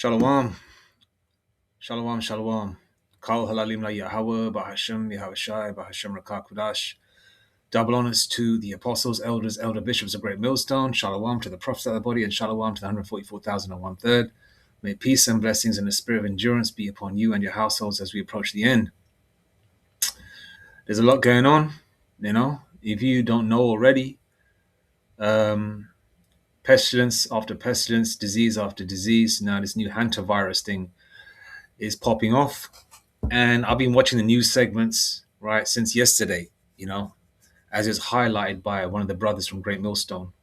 Shalom, shalom, shalom. Kal halalim la YAHAWAH, HASHAM, Yahawashi, HASHAM, RAQA, QWADASH. Double honors to the apostles, elders, elder bishops of Great Millstone. Shalom to the prophets of the body, and shalom to the 144,001 May peace and blessings and the spirit of endurance be upon you and your households as we approach the end. There's a lot going on, If you don't know already, pestilence after pestilence, disease after disease. Now this new hantavirus thing is popping off. And I've been watching the news segments, right, since yesterday, as is highlighted by one of the brothers from Great Millstone.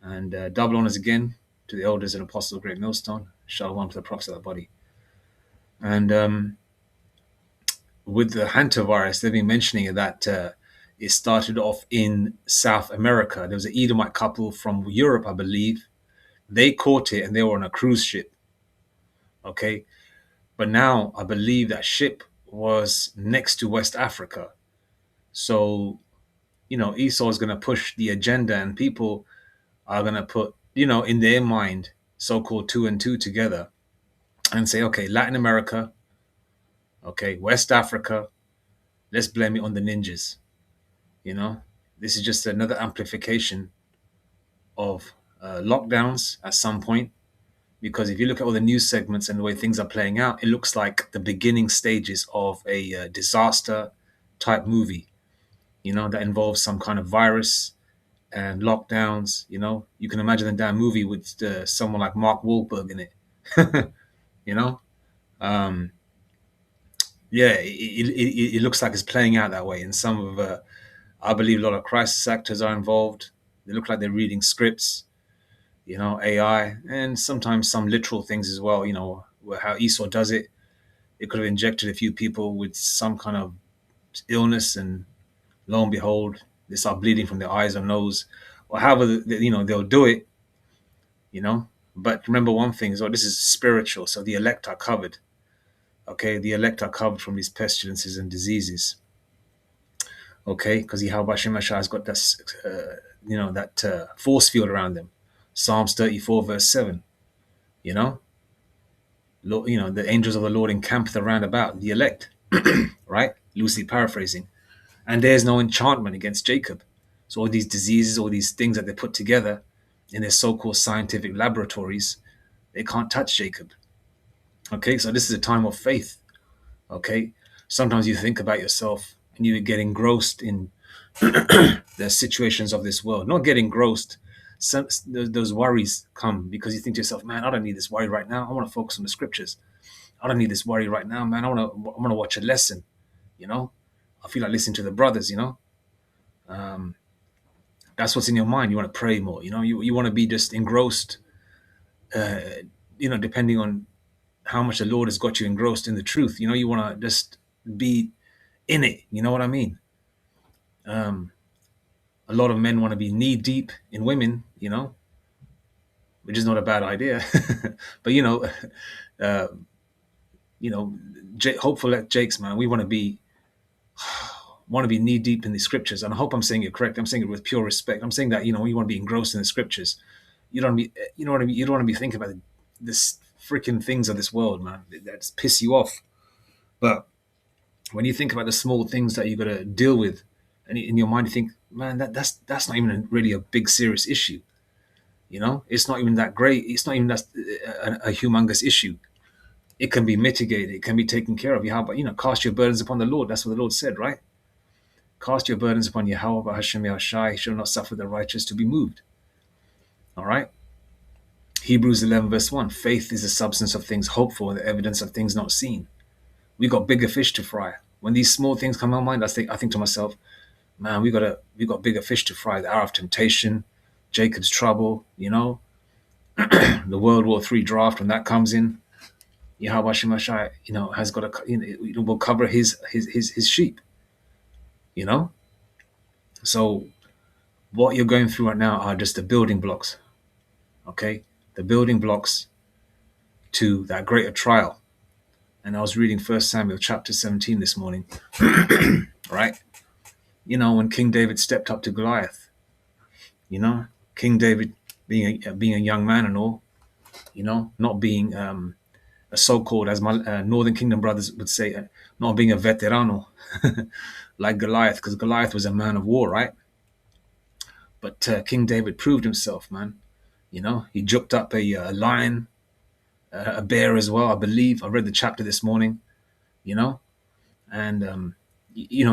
And double honors again to the elders and apostles of Great Millstone. Shalom to the prophets of the body. And with the hantavirus, they've been mentioning that it started off in South America. There was an Edomite couple from Europe, I believe. They caught it and they were on a cruise ship. Okay. But now I believe that ship was next to West Africa. So, Esau is going to push the agenda and people are going to put, in their mind, so-called 2 and 2 together and say, okay, Latin America, okay, West Africa, let's blame it on the ninjas. This is just another amplification of lockdowns at some point. Because if you look at all the news segments and the way things are playing out, it looks like the beginning stages of a disaster type movie, that involves some kind of virus and lockdowns. You can imagine the damn movie with someone like Mark Wahlberg in it. It looks like it's playing out that way. And some of, I believe a lot of crisis actors are involved. They look like they're reading scripts. AI, and sometimes some literal things as well, how Esau does it. It could have injected a few people with some kind of illness, and lo and behold, they start bleeding from their eyes or nose, or however, they'll do it, But remember one thing, so this is spiritual, so the elect are covered. Okay, the elect are covered from these pestilences and diseases. Okay, because Yahawashi has got that, that force field around them. Psalms 34 verse 7, the angels of the Lord encampeth around about the elect, right? Loosely paraphrasing. And there's no enchantment against Jacob. So all these diseases, all these things that they put together in their so-called scientific laboratories, they can't touch Jacob. Okay, so this is a time of faith. Okay, sometimes you think about yourself and you get engrossed in the situations of this world. Not get engrossed. Those worries come because you think to yourself, man, I don't need this worry right now. I want to focus on the scriptures. I don't need this worry right now, man. I want to watch a lesson. I feel like listening to the brothers. That's what's in your mind. You want to pray more. You want to be just engrossed. Depending on how much the Lord has got you engrossed in the truth. You want to just be in it. You know what I mean? A lot of men want to be knee deep in women, which is not a bad idea. But hopeful at Jake's, man, we want to be knee deep in the scriptures. And I hope I'm saying it correct. I'm saying it with pure respect. I'm saying that, you want to be engrossed in the scriptures. You don't want to be thinking about this freaking things of this world, man. That's piss you off. But when you think about the small things that you got to deal with, and in your mind you think, man, that's not even really a big serious issue. It's not even that great. It's not even that a humongous issue. It can be mitigated. It can be taken care of. How about, cast your burdens upon the Lord. That's what the Lord said, right? Cast your burdens upon Yahawashi, HASHAM, Yahawashi. He shall not suffer the righteous to be moved. All right. Hebrews 11 verse 1. Faith is the substance of things hoped for, the evidence of things not seen. We got bigger fish to fry. When these small things come in mind, I think to myself, man, we got bigger fish to fry. The hour of temptation, Jacob's trouble, the World War III draft, when that comes in, Yahawashi, has got will cover his sheep, So what you're going through right now are just the building blocks, okay? The building blocks to that greater trial. And I was reading 1 Samuel chapter 17 this morning, right? When King David stepped up to Goliath, King David being a young man and all, not being a so-called, as my Northern Kingdom brothers would say, not being a veterano like Goliath, because Goliath was a man of war, right? But King David proved himself, man. He juked up a lion, a bear as well, I believe. I read the chapter this morning, you know, and he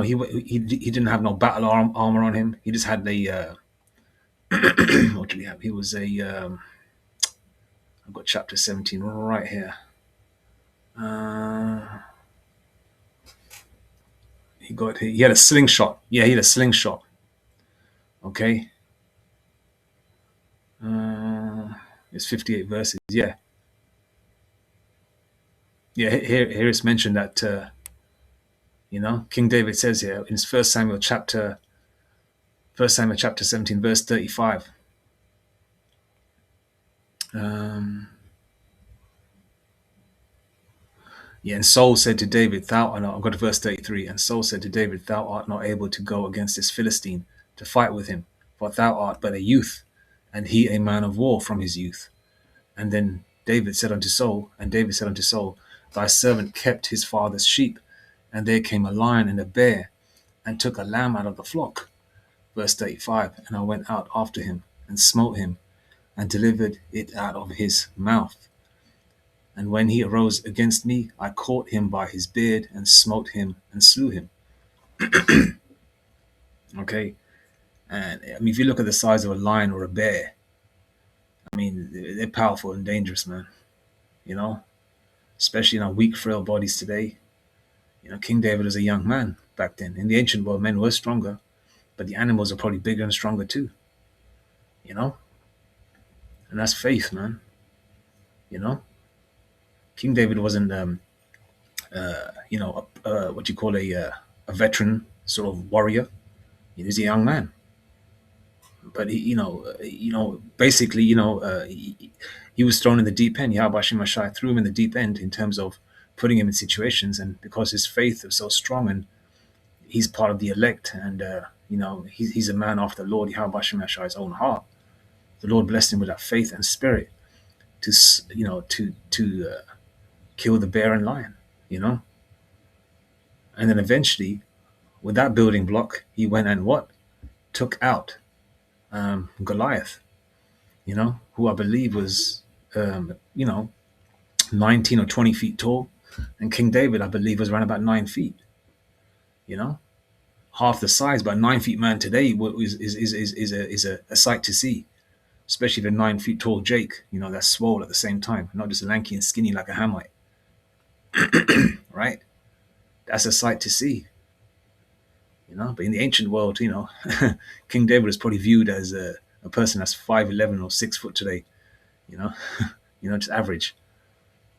didn't have no battle armor on him. He just had the what did he have? He was I've got chapter 17 right here. He had a slingshot. Yeah, he had a slingshot. Okay. It's 58 verses. Yeah. Yeah, here it's mentioned that King David says here in his First Samuel chapter 17, verse 35. And Saul said to David, I've got to verse 33. And Saul said to David, thou art not able to go against this Philistine to fight with him, for thou art but a youth, and he a man of war from his youth. And then David said unto Saul, thy servant kept his father's sheep, and there came a lion and a bear, and took a lamb out of the flock. Verse 35, and I went out after him, and smote him, and delivered it out of his mouth. And when he arose against me, I caught him by his beard, and smote him, and slew him. Okay? And I mean, if you look at the size of a lion or a bear, I mean, they're powerful and dangerous, man. Especially in our weak, frail bodies today. King David was a young man back then. In the ancient world, men were stronger, but the animals are probably bigger and stronger too. And that's faith, man. King David wasn't, what you call a veteran sort of warrior. He was a young man, but basically, he was thrown in the deep end. Yahawashi threw him in the deep end in terms of putting him in situations, and because his faith was so strong, and he's part of the elect, and he's a man after the Lord Yahawashi own heart. The Lord blessed him with that faith and spirit to kill the bear and lion, and then eventually, with that building block, he went and took out Goliath, who I believe was 19 or 20 feet tall, and King David, I believe, was around about 9 feet. Half the size, but a 9 feet man today is a sight to see, especially if a 9 feet tall Jake, that's swole at the same time, not just lanky and skinny like a Hamite. Right? That's a sight to see. But in the ancient world, King David was probably viewed as a person that's 5'11" or 6 foot today, just average.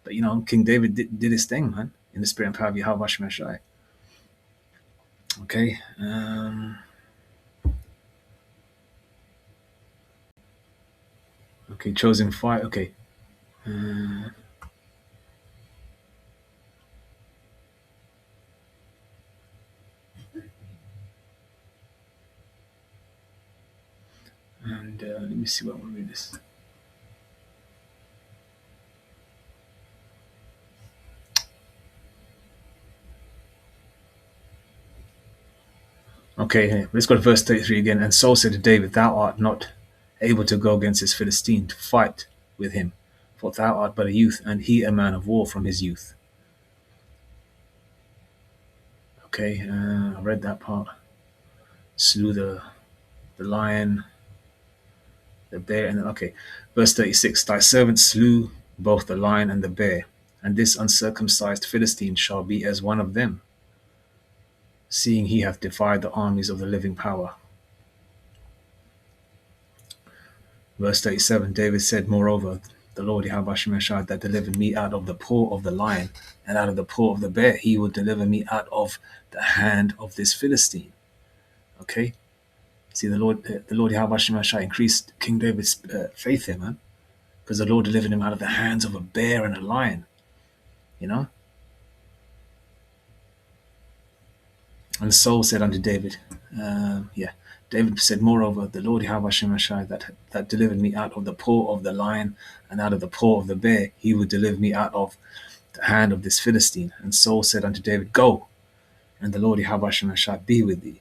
But King David did his thing, man, in the spirit and power of Yahawashi. Okay. Okay, chosen fire. Okay. And let me see what I want to read this. Okay, let's go to verse 33 again. And Saul said to David, thou art not able to go against this Philistine to fight with him, for thou art but a youth, and he a man of war from his youth. Okay, I read that part. Slew the lion, the bear, and then, okay. Verse 36, thy servant slew both the lion and the bear, and this uncircumcised Philistine shall be as one of them, seeing he hath defied the armies of the living power. Verse 37, David said, moreover, the Lord Yahawashi that delivered me out of the paw of the lion and out of the paw of the bear, he will deliver me out of the hand of this Philistine. Okay? See, the Lord Yahawashi increased King David's faith here, man, because the Lord delivered him out of the hands of a bear and a lion. And Saul said unto David, David said, moreover, the Lord Yahawashi that delivered me out of the paw of the lion and out of the paw of the bear, he will deliver me out of the hand of this Philistine. And Saul said unto David, go, and the Lord Yahawashi be with thee.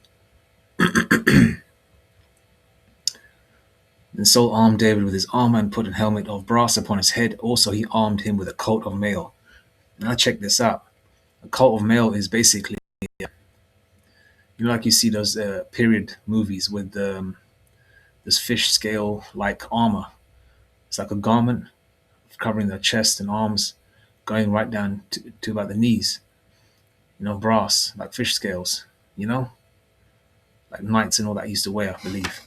And Saul armed David with his armor and put a helmet of brass upon his head. Also he armed him with a coat of mail. Now check this out. A coat of mail is basically, like you see those period movies with this fish scale like armor. It's like a garment covering the chest and arms, going right down to about the knees. Brass, like fish scales, like knights and all that used to wear, I believe.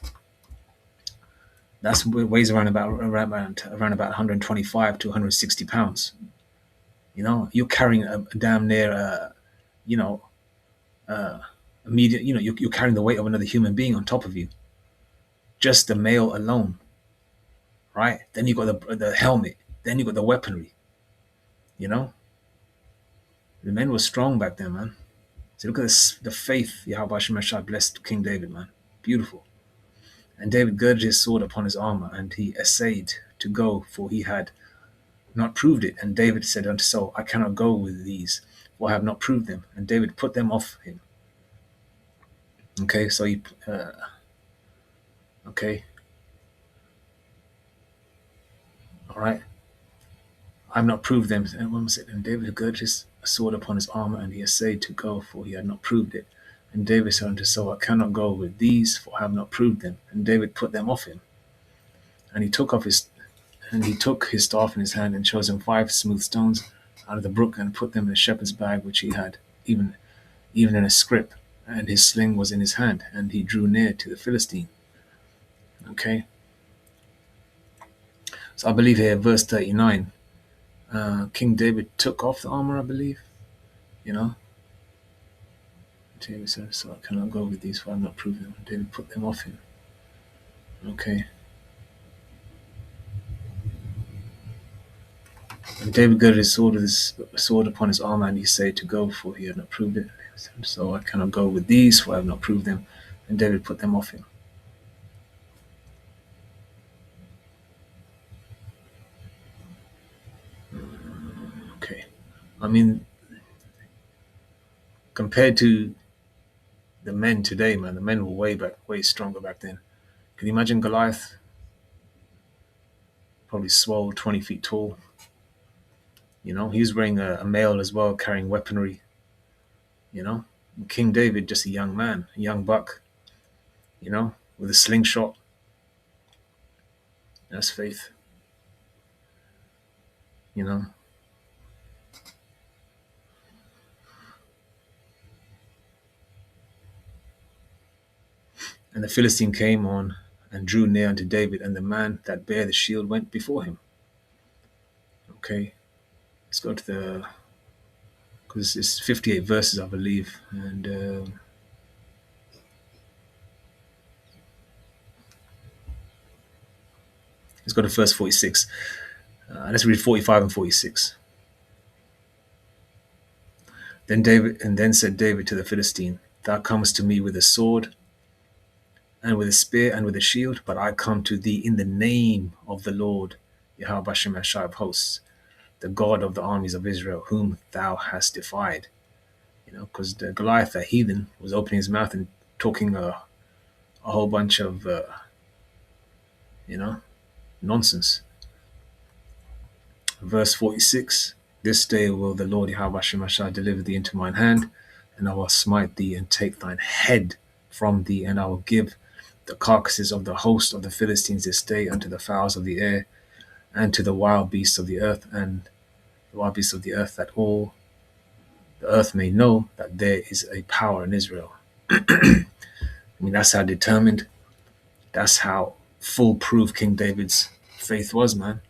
That's weighs around about 125 to 160 pounds. You're carrying a damn near, immediate. You're carrying the weight of another human being on top of you. Just the mail alone, right? Then you got the helmet. Then you got the weaponry. The men were strong back then, man. So look at this, the faith Yahawashi blessed King David, man. Beautiful. And David girded his sword upon his armor, and he essayed to go, for he had not proved it. And David said unto Saul, I cannot go with these, for I have not proved them. And David put them off him. Okay, so he, okay. All right. I have not proved them. And one was it? And David girded his sword upon his armor, and he essayed to go, for he had not proved it. And David said unto Saul, I cannot go with these, for I have not proved them. And David put them off him. And he took his staff in his hand, and chose him 5 smooth stones out of the brook, and put them in a shepherd's bag which he had, even in a scrip. And his sling was in his hand, and he drew near to the Philistine. Okay. So I believe here, verse 39, King David took off the armor, I believe. David said, so I cannot go with these, for I have not proved them. David put them off him. Okay. And David girded his sword upon his armor, and he said to go, for he had not proved it. So I cannot go with these, for I have not proved them. And David put them off him. Okay. I mean, compared to the men today, man, the men were way stronger back then. Can you imagine Goliath? Probably swole, 20 feet tall. He was wearing a mail as well, carrying weaponry. King David, just a young man, a young buck, with a slingshot. That's faith. And the Philistine came on and drew near unto David, and the man that bare the shield went before him. Okay, let's go to because it's 58 verses, I believe, and let's go to verse 46. Let's read 45 and 46. Then said David to the Philistine, Thou comest to me with a sword, and with a spear, and with a shield, but I come to thee in the name of the Lord, Yahawashi of hosts, the God of the armies of Israel, whom thou hast defied. Because the Goliath, that heathen, was opening his mouth and talking a whole bunch of, nonsense. Verse 46, This day will the Lord Yahawashi deliver thee into mine hand, and I will smite thee and take thine head from thee, and I will give the carcasses of the host of the Philistines this day unto the fowls of the air, and to the wild beasts of the earth, that all the earth may know that there is a power in Israel. I mean, that's how determined, that's how foolproof King David's faith was, man.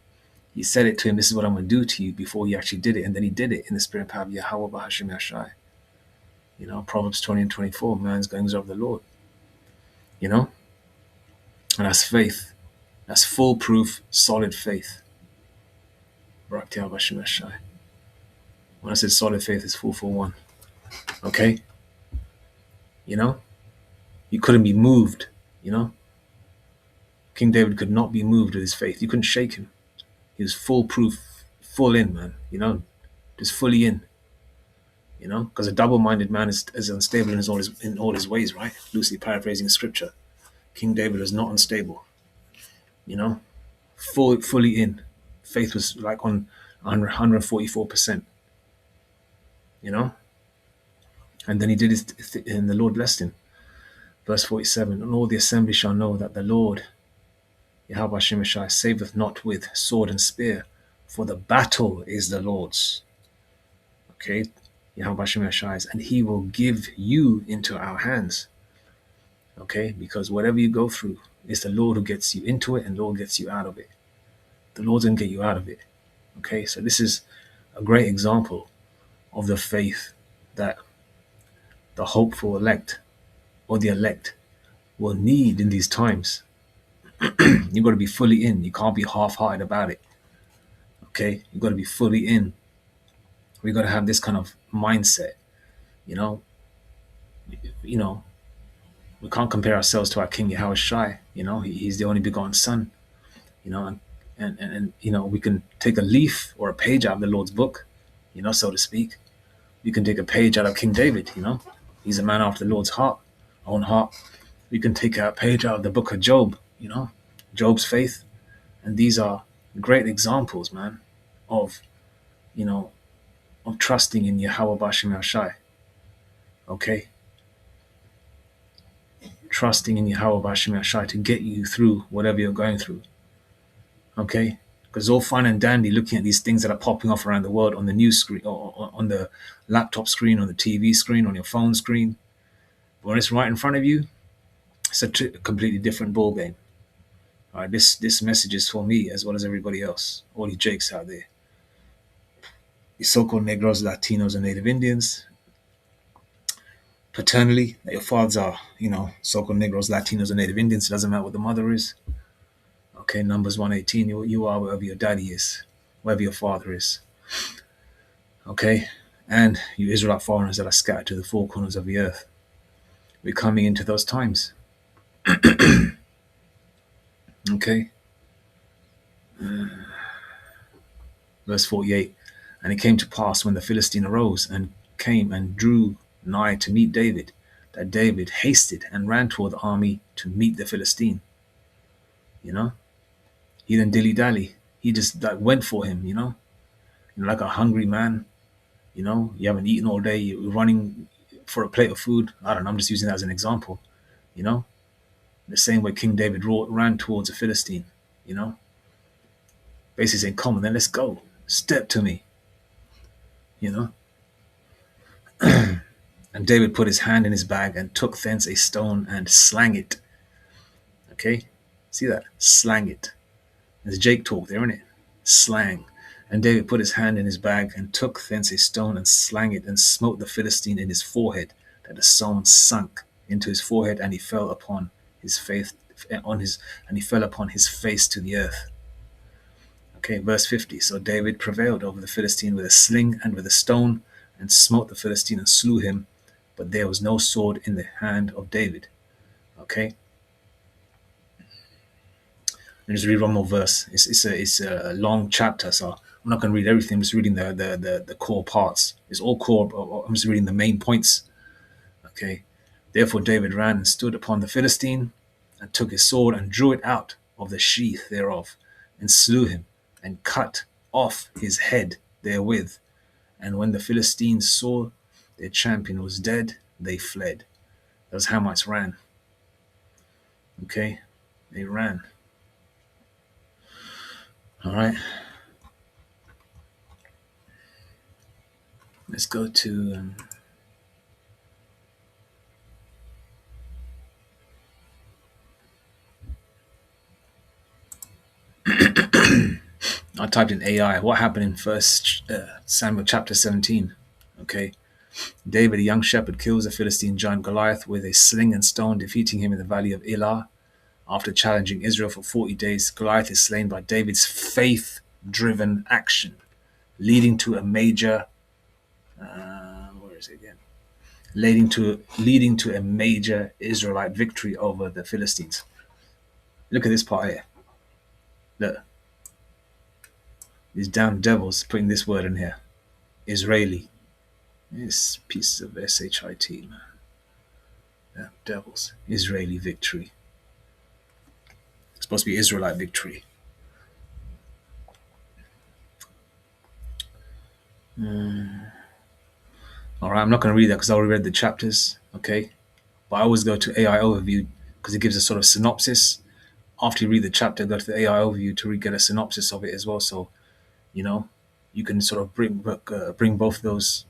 He said it to him, this is what I'm going to do to you, before he actually did it. And then he did it in the spirit and power of YAHAWAH HASHAM Yashai. Proverbs 20 and 24, man's goings are of the Lord. And that's faith. That's foolproof, solid faith. When I said solid faith, it's 441. Okay? You know, he couldn't be moved. You know, King David could not be moved with his faith. You couldn't shake him. He was foolproof, full in, man. You know, just fully in. You know, because a double-minded man is unstable in all his ways, right? Loosely paraphrasing scripture. King David was not unstable. You know, fully in. Faith was like on 144%. You know, and then he did his, and the Lord blessed him. Verse 47: and all the assembly shall know that the Lord Yahawashi saveth not with sword and spear, for the battle is the Lord's. Okay, Yahawashi, and he will give you into our hands. Okay, because whatever you go through, it's the Lord who gets you into it and the Lord gets you out of it. The Lord's going to get you out of it. Okay, so this is a great example of the faith that the hopeful elect or the elect will need in these times. You've got to be fully in. You can't be half-hearted about it. Okay, you've got to be fully in. We've got to have this kind of mindset. You know, we can't compare ourselves to our King Yahawashi. You know, he's the only begotten Son. You know, and you know, we can take a leaf or a page out of the Lord's book, you know, so to speak. We can take a page out of King David. You know, he's a man after the Lord's own heart. We can take a page out of the book of Job. You know, Job's faith, and these are great examples, man, of of trusting in Yahweh Bashim Yashai. Okay, trusting in Yahweh Bashim Yashai to get you through whatever you're going through. Okay, because all fine and dandy looking at these things that are popping off around the world on the news screen, or on the laptop screen, on the TV screen, on your phone screen. But when it's right in front of you, it's a completely different ball game. All right, this message is for me as well as everybody else, all you jakes out there, you so-called Negros, Latinos, and Native Indians. Paternally, that your fathers are, so-called Negros, Latinos, and Native Indians. It doesn't matter what the mother is. Okay, Numbers 118, you are wherever your daddy is, wherever your father is. Okay, and you Israelite foreigners that are scattered to the four corners of the earth. We're coming into those times. Okay. Verse 48, and it came to pass when the Philistine arose and came and drew nigh to meet David, that David hasted and ran toward the army to meet the Philistine. You know, he didn't dilly-dally. He just went for him, like a hungry man. You haven't eaten all day, you're running for a plate of food. I don't know, I'm just using that as an example. The same way King David ran towards a Philistine, basically saying, come on, then let's go. Step to me, And David put his hand in his bag and took thence a stone and slang it. Okay, see that? Slang it. There's Jake talk there, isn't it? Slang. And David put his hand in his bag and took thence a stone and slang it and smote the Philistine in his forehead, that the stone sunk into his forehead, and he fell upon his face to the earth. Okay, verse 50. So David prevailed over the Philistine with a sling and with a stone, and smote the Philistine and slew him, but there was no sword in the hand of David. Okay. And just read one more verse. It's a long chapter, so I'm not going to read everything. I'm just reading the core parts. It's all core. I'm just reading the main points. Okay. Therefore David ran and stood upon the Philistine, and took his sword and drew it out of the sheath thereof, and slew him, and cut off his head therewith. And when the Philistines saw their champion was dead, they fled. Those Hamites ran. Okay, they ran. All right. Let's go to I typed in AI. What happened in First Samuel chapter 17? Okay. David, a young shepherd, kills the Philistine giant Goliath with a sling and stone, defeating him in the valley of Elah. After challenging Israel for 40 days, Goliath is slain by David's faith-driven action, leading to a major, leading to a major Israelite victory over the Philistines. Look at this part here. Look, these damn devils putting this word in here. Israeli. This piece of shit, man. Damn devils. Israeli victory. It's supposed to be Israelite victory. All right, I'm not going to read that because I already read the chapters. Okay, but I always go to AI overview because it gives a sort of synopsis. After you read the chapter, go to the AI overview to get a synopsis of it as well. So, you know, you can sort of bring both those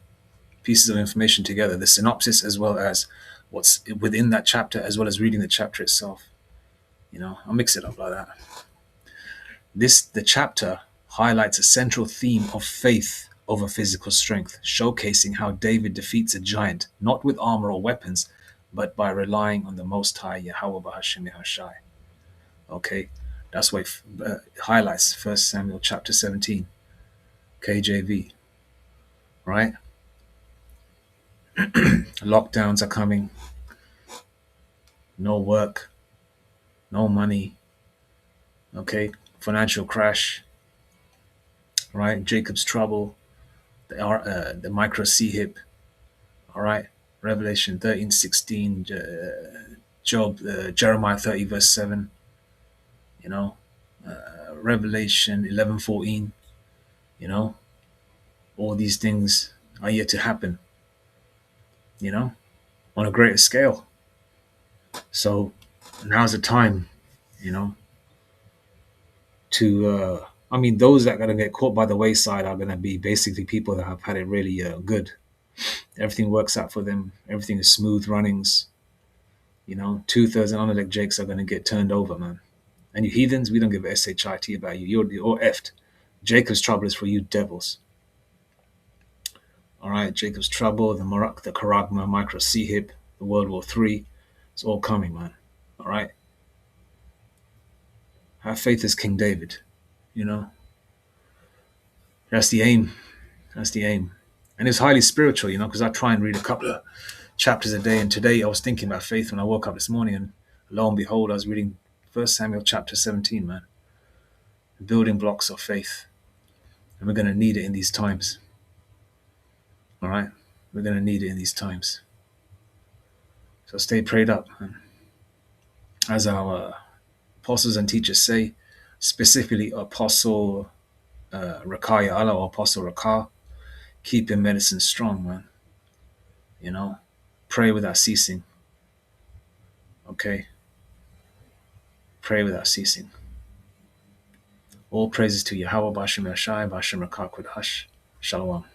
pieces of information together, the synopsis as well as what's within that chapter, as well as reading the chapter itself. I'll mix it up like that. The chapter highlights a central theme of faith over physical strength, showcasing how David defeats a giant not with armor or weapons, but by relying on the Most High YAHAWAH HASHAM YAHAWASHI. Okay, that's why it highlights 1 Samuel chapter 17, KJV. Right? Lockdowns are coming. No work. No money. Okay, financial crash. Right? Jacob's trouble. The micro hip. All right, Revelation 13:16, Jeremiah 30 verse 7. Revelation 11:14. All these things are yet to happen. On a greater scale. So now's the time, to those that are gonna get caught by the wayside are gonna be basically people that have had it really good. Everything works out for them. Everything is smooth runnings. 2/3 of unelect Jakes are going to get turned over, man. And you heathens, we don't give a shit about you. You're effed. Jacob's trouble is for you devils. All right, Jacob's trouble, the Marak, the Karagma, Micro hip, the World War III. It's all coming, man. All right. Have faith as King David. That's the aim. That's the aim. And it's highly spiritual, because I try and read a couple of chapters a day. And today I was thinking about faith when I woke up this morning, and lo and behold, I was reading 1 Samuel chapter 17, man. The building blocks of faith. And we're going to need it in these times. All right? We're going to need it in these times. So stay prayed up. Man. As our apostles and teachers say, specifically Apostle RAQA Allah or Apostle RAQA, keep your medicine strong, man. Pray without ceasing. Okay? Pray without ceasing. All praises to Yahawah, Bashem Yashai, Bashem RAQA QWADASH. Shalom.